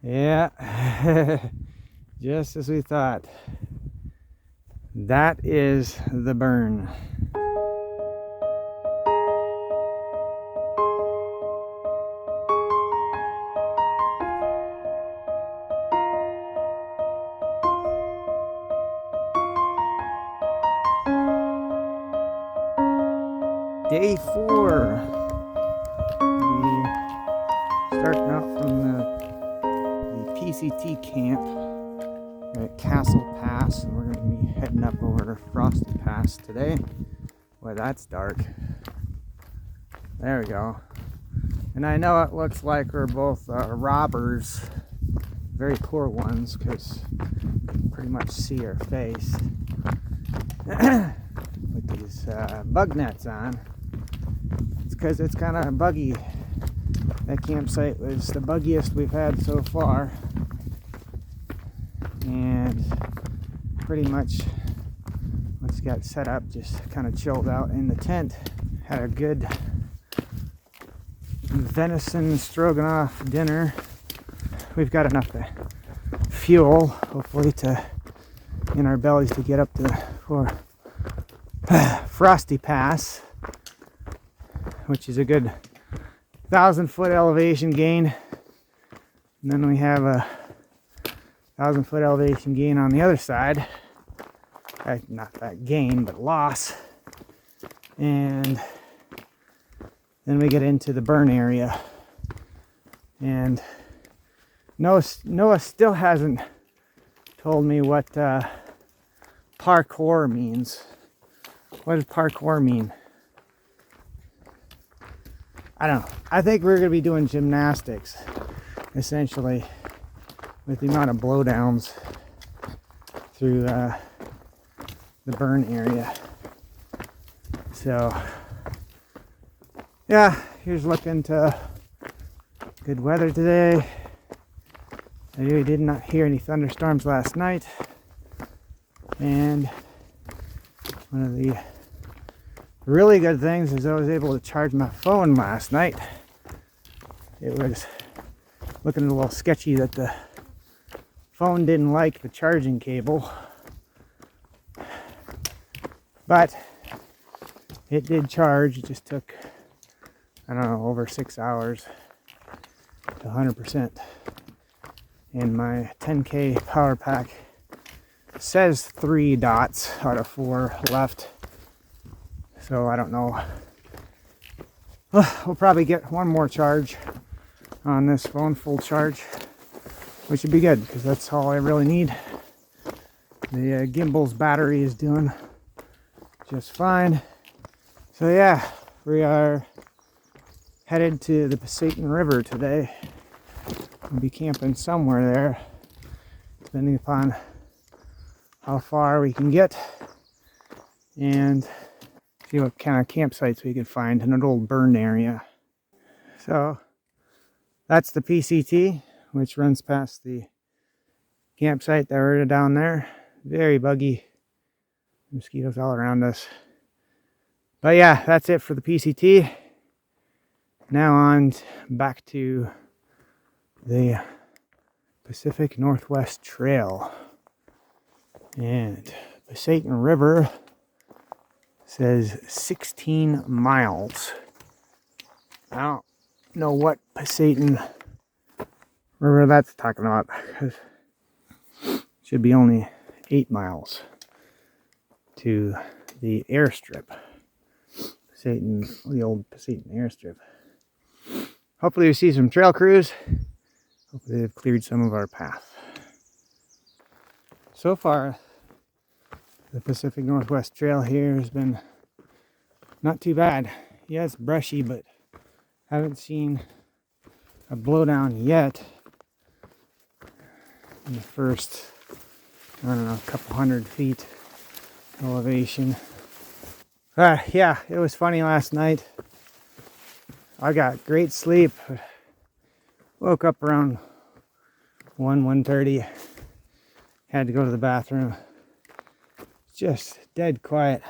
Yeah, just as we thought. That is the burn. Day 4. We starting out from the PCT camp at Castle Pass, and we're going to be heading up over to Frosty Pass today. Boy, that's dark. There we go. And I know it looks like we're both robbers, very poor ones, because you can pretty much see our face with these bug nets on. It's because it's kind of buggy. That campsite was the buggiest we've had so far, and pretty much once it got set up, just kind of chilled out in the tent. Had a good venison stroganoff dinner. We've got enough fuel, hopefully, in our bellies to get up for Frosty Pass, which is a good 1,000-foot elevation gain. And then we have a 1,000-foot elevation gain on the other side. Not that gain, but loss. And then we get into the burn area. And Noah still hasn't told me what parkour means. What does parkour mean? I don't know. I think we're going to be doing gymnastics, essentially, with the amount of blowdowns through the burn area. So, yeah, here's looking to good weather today. I really did not hear any thunderstorms last night. And one of the really good things is I was able to charge my phone last night. It was looking a little sketchy that the phone didn't like the charging cable, but it did charge. It just took, I don't know, over 6 hours to 100%. And my 10K power pack says 3 dots out of 4 left. So I don't know. We'll probably get one more charge on this phone, full charge, which would be good because that's all I really need. The gimbal's battery is doing just fine. So yeah, we are headed to the Pasayten River today. We'll be camping somewhere there, depending upon how far we can get, and see what kind of campsites we could find in an old burned area. So that's the PCT, which runs past the campsite that we're down there. Very buggy. Mosquitoes all around us. But yeah, that's it for the PCT. Now on back to the Pacific Northwest Trail. And Pasayten River says 16 miles. I don't know what Pasayten River that's talking about, because it should be only 8 miles to the airstrip. The old Pasayten Airstrip. Hopefully we see some trail crews. Hopefully they've cleared some of our path. So far, the Pacific Northwest Trail here has been not too bad. Yeah, it's brushy, but haven't seen a blowdown yet in the first, I don't know, couple hundred feet elevation. Yeah, it was funny last night. I got great sleep. Woke up around 1:30. Had to go to the bathroom. Just dead quiet,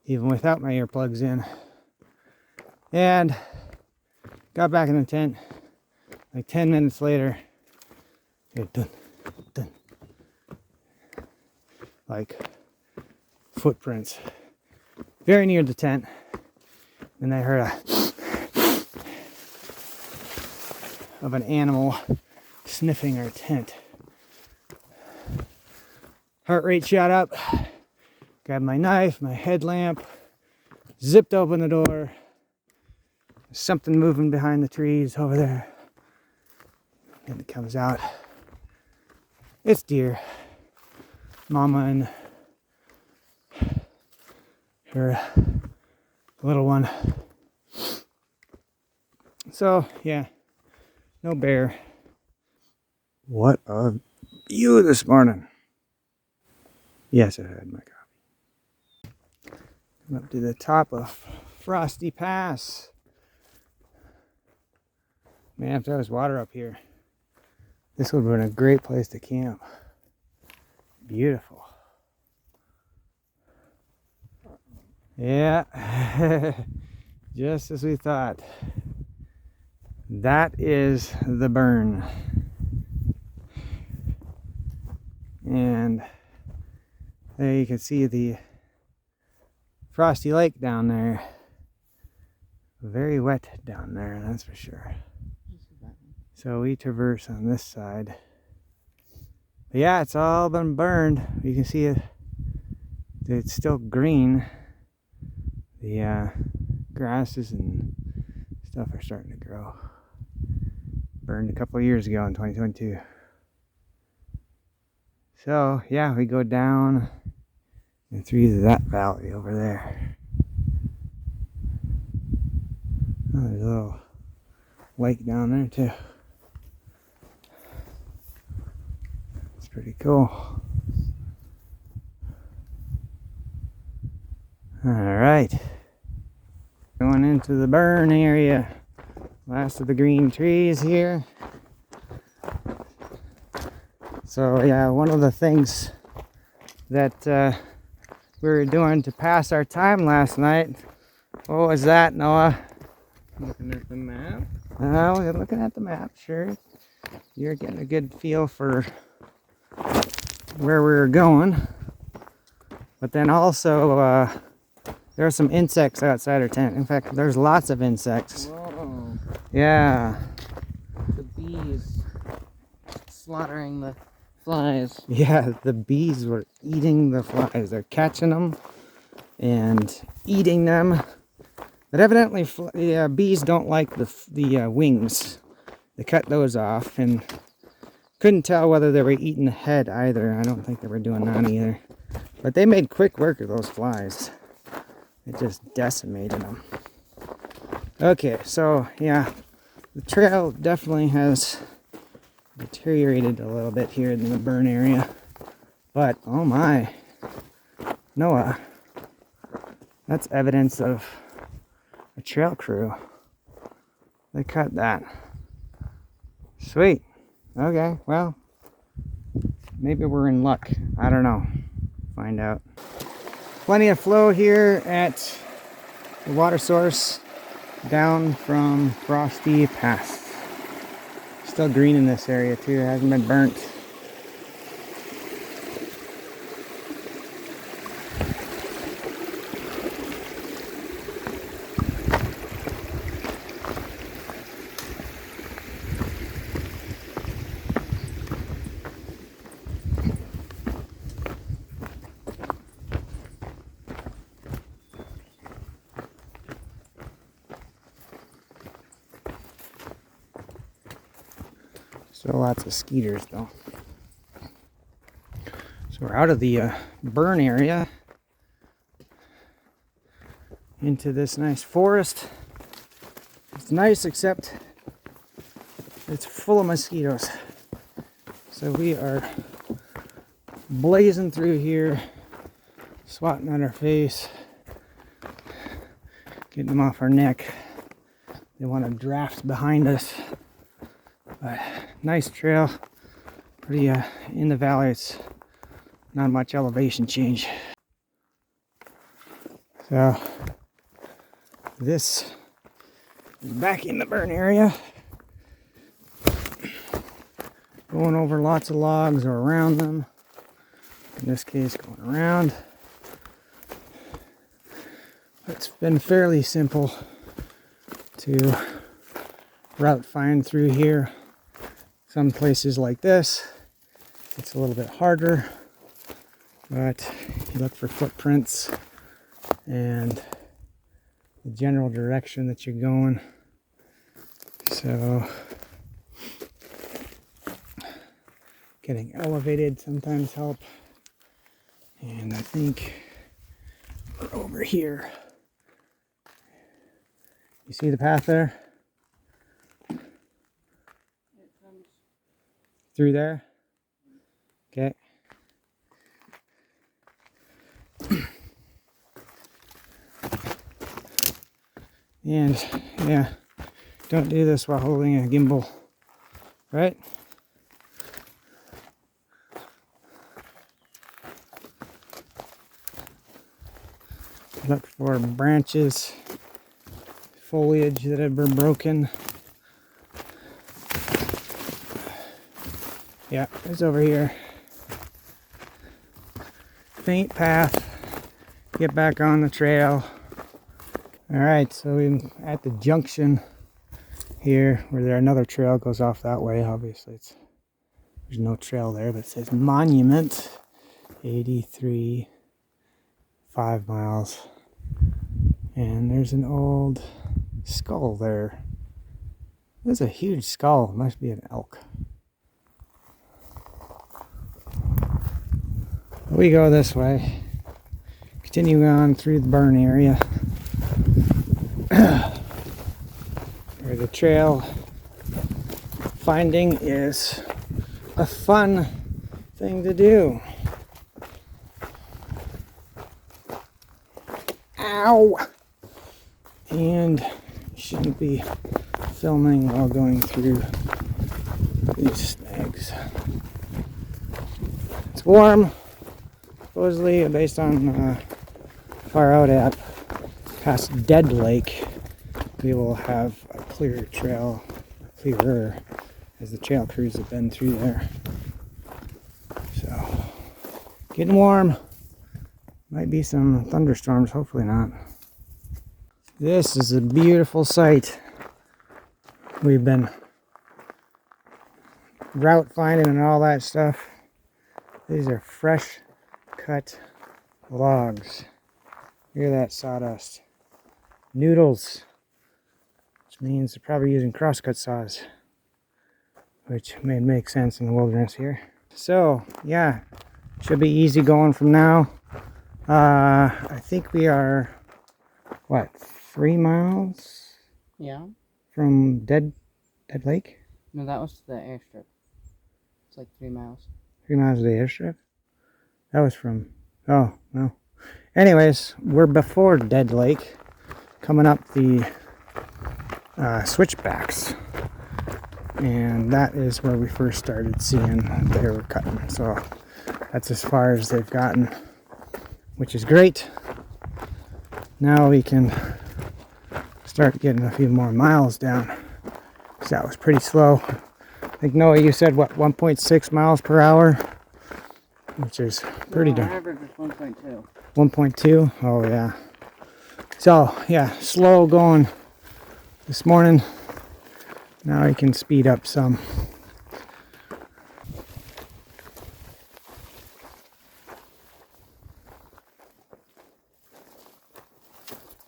even without my earplugs in. And got back in the tent like 10 minutes later. Here, dun, dun. Like footprints. Very near the tent. And I heard of an animal sniffing our tent. Heart rate shot up. Grabbed my knife, my headlamp, zipped open the door. Something moving behind the trees over there. And it comes out. It's deer. Mama and her little one. So, yeah, no bear. What a view this morning. Yes, I had my coffee. I'm up to the top of Frosty Pass. Man, if there was water up here, this would have been a great place to camp. Beautiful. Yeah, just as we thought. That is the burn. And there you can see the Frosty Lake down there. Very wet down there, that's for sure. So we traverse on this side. But yeah, it's all been burned. You can see it. It's still green. The grasses and stuff are starting to grow. Burned a couple of years ago in 2022. So yeah, we go down and through that valley over there. Oh, there's a little lake down there too. It's pretty cool. All right, going into the burn area. Last of the green trees here. So yeah, one of the things that we were doing to pass our time last night. What was that, Noah? Looking at the map. We're looking at the map, sure. You're getting a good feel for where we were going. But then also, there are some insects outside our tent. In fact, there's lots of insects. Whoa. Yeah. The bees slaughtering the flies. Yeah, the bees were eating the flies. They're catching them and eating them. But evidently, bees don't like the wings. They cut those off, and couldn't tell whether they were eating the head either. I don't think they were doing that either. But they made quick work of those flies. It just decimated them. Okay, so yeah, the trail definitely has deteriorated a little bit here in the burn area. But, oh my, Noah, that's evidence of a trail crew. They cut that. Sweet. Okay, well, maybe we're in luck. I don't know. Find out. Plenty of flow here at the water source down from Frosty Pass. Still green in this area too. It hasn't been burnt. Still lots of skeeters though. So we're out of the burn area into this nice forest. It's nice except it's full of mosquitoes. So we are blazing through here, swatting at our face, getting them off our neck. They want to draft behind us. But nice trail, pretty in the valley. It's not much elevation change. So this is back in the burn area. going over lots of logs or around them. In this case, going around. It's been fairly simple to route find through here. Some places like this, it's a little bit harder, but you look for footprints and the general direction that you're going. So getting elevated sometimes help. And I think we're over here. You see the path there? Through there? Okay. And yeah, don't do this while holding a gimbal, right? Look for branches, foliage that have been broken. Yeah, it's over here. Faint path. Get back on the trail. Alright, so we're at the junction here where there another trail goes off that way. Obviously there's no trail there, but it says Monument 83, 5 miles. And there's an old skull there. There's a huge skull. It must be an elk. We go this way. Continue on through the burn area. Where the trail finding is a fun thing to do. Ow! And you shouldn't be filming while going through these snags. It's warm, supposedly, based on far out at past Dead Lake, we will have a clear trail, clearer, as the trail crews have been through there. So, getting warm. Might be some thunderstorms, hopefully not. This is a beautiful sight. We've been route finding and all that stuff. These are fresh cut logs. Look at that sawdust. Noodles, which means they're probably using crosscut saws, which may make sense in the wilderness here. So, yeah, should be easy going from now. I think we are, what, 3 miles? Yeah. From Dead Lake? No, that was to the airstrip. It's like 3 miles. 3 miles to the airstrip? That was from, oh, no. Anyways, we're before Dead Lake, coming up the switchbacks. And that is where we first started seeing they were cutting. So that's as far as they've gotten, which is great. Now we can start getting a few more miles down, because that was pretty slow. I think, Noah, you said, what, 1.6 miles per hour? Which is pretty No, darn. our average was 1.2. 1.2? Oh, yeah. So, yeah, slow going this morning. Now we can speed up some.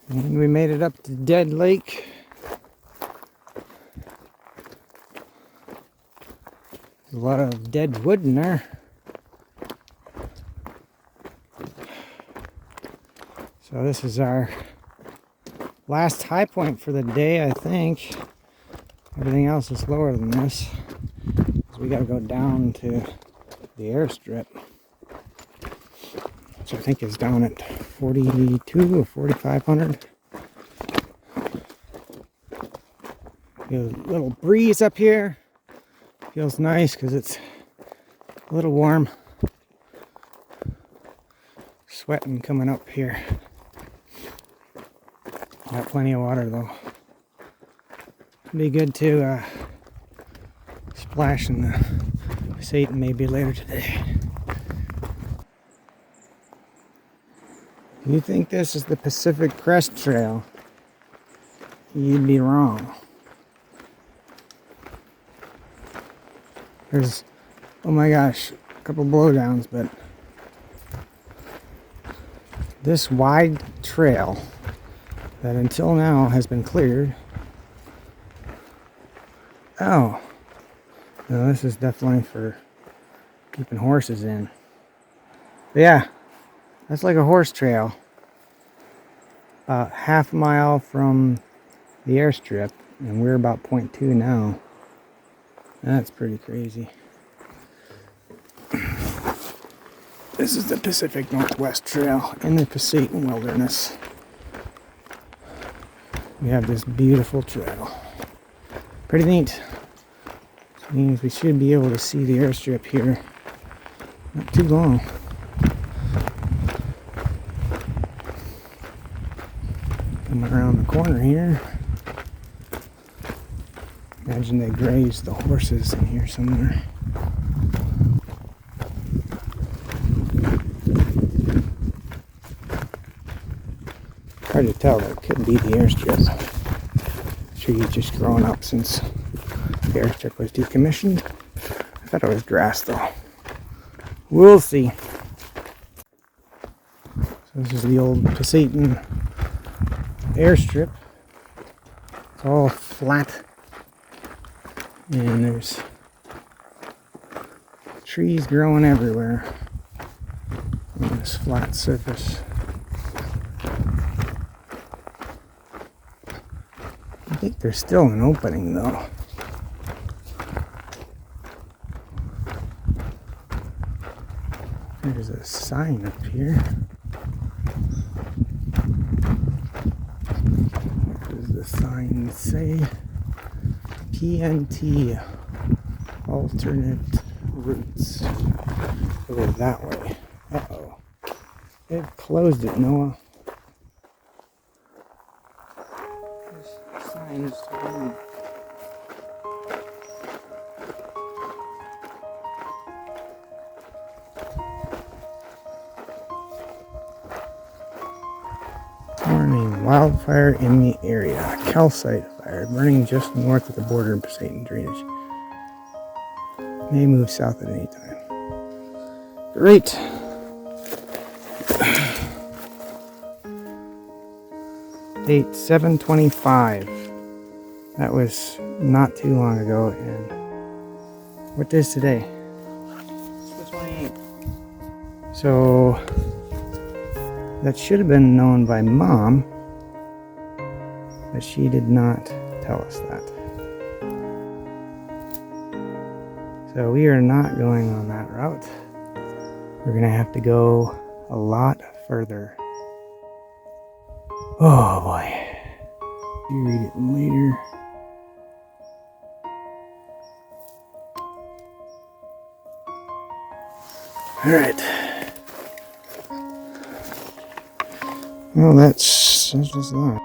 And we made it up to Dead Lake. There's a lot of dead wood in there. So this is our last high point for the day, I think. Everything else is lower than this. So we gotta go down to the airstrip, which I think is down at 42 or 4,500. Feel a little breeze up here. Feels nice because it's a little warm. Sweating coming up here. Got plenty of water though. Be good to splash in the Pasayten maybe later today. You think this is the Pacific Crest Trail? You'd be wrong. There's, oh my gosh, a couple blowdowns, but this wide trail that until now has been cleared. Oh, no, this is definitely for keeping horses in. But yeah, that's like a horse trail. About half a mile from the airstrip, and we're about 0.2 now. That's pretty crazy. This is the Pacific Northwest Trail in the Pasayten Wilderness. We have this beautiful trail. Pretty neat. Which means we should be able to see the airstrip here. Not too long. Coming around the corner here. Imagine they grazed the horses in here somewhere. Hard to tell, that could be the airstrip. Trees just growing up since the airstrip was decommissioned. I thought it was grass though. We'll see. So this is the old Pasayten Airstrip. It's all flat. And there's trees growing everywhere on this flat surface. I think there's still an opening though. There's a sign up here. What does the sign say? PNT, alternate routes. Go that way. Uh-oh. They've closed it, Noah. This sign is weird. Warning, wildfire in the area. Calcite fire burning just north of the border of Pasayten drainage. May move south at any time. Great. Date 7/25. That was not too long ago. And what is today? It's the 28th. So that should have been known by Mom, but she did not tell us that. So we are not going on that route. We're gonna have to go a lot further. Oh boy. You read it later. Alright. Well, that's just that.